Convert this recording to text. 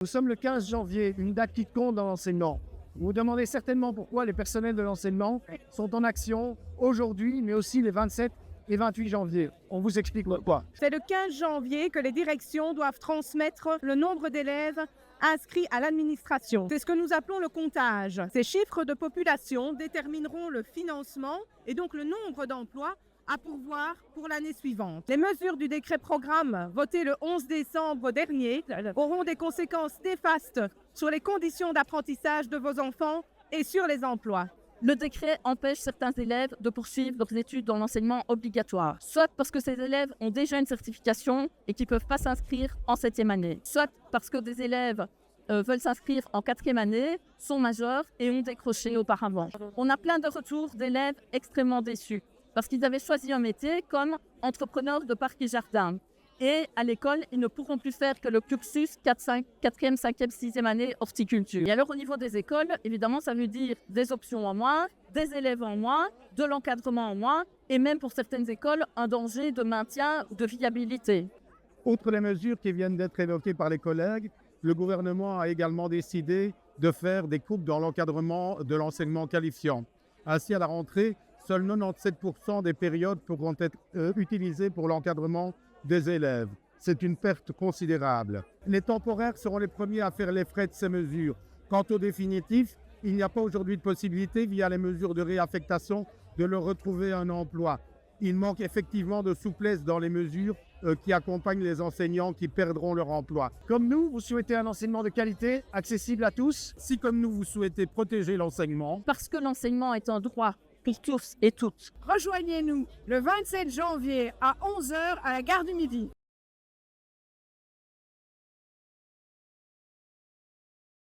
Nous sommes le 15 janvier, une date qui compte dans l'enseignement. Vous vous demandez certainement pourquoi les personnels de l'enseignement sont en action aujourd'hui, mais aussi les 27 et 28 janvier. On vous explique pourquoi. C'est le 15 janvier que les directions doivent transmettre le nombre d'élèves inscrits à l'administration. C'est ce que nous appelons le comptage. Ces chiffres de population détermineront le financement et donc le nombre d'emplois à pourvoir pour l'année suivante. Les mesures du décret programme voté le 11 décembre dernier auront des conséquences néfastes sur les conditions d'apprentissage de vos enfants et sur les emplois. Le décret empêche certains élèves de poursuivre leurs études dans l'enseignement obligatoire, soit parce que ces élèves ont déjà une certification et qui ne peuvent pas s'inscrire en 7e année, soit parce que des élèves veulent s'inscrire en 4e année, sont majeurs et ont décroché auparavant. On a plein de retours d'élèves extrêmement déçus parce qu'ils avaient choisi un métier comme entrepreneur de parc et jardin. Et à l'école, ils ne pourront plus faire que le cursus 4e, 5e, 6e année horticulture. Et alors au niveau des écoles, évidemment, ça veut dire des options en moins, des élèves en moins, de l'encadrement en moins, et même pour certaines écoles, un danger de maintien ou de viabilité. Outre les mesures qui viennent d'être évoquées par les collègues, le gouvernement a également décidé de faire des coupes dans l'encadrement de l'enseignement qualifiant. Ainsi, à la rentrée, seuls 97% des périodes pourront être utilisées pour l'encadrement des élèves. C'est une perte considérable. Les temporaires seront les premiers à faire les frais de ces mesures. Quant au définitif, il n'y a pas aujourd'hui de possibilité, via les mesures de réaffectation, de leur retrouver un emploi. Il manque effectivement de souplesse dans les mesures qui accompagnent les enseignants qui perdront leur emploi. Comme nous, vous souhaitez un enseignement de qualité, accessible à tous. Si comme nous, vous souhaitez protéger l'enseignement, Parce que l'enseignement est un droit pour tous et toutes. Rejoignez-nous le 27 janvier à 11h à la gare du Midi.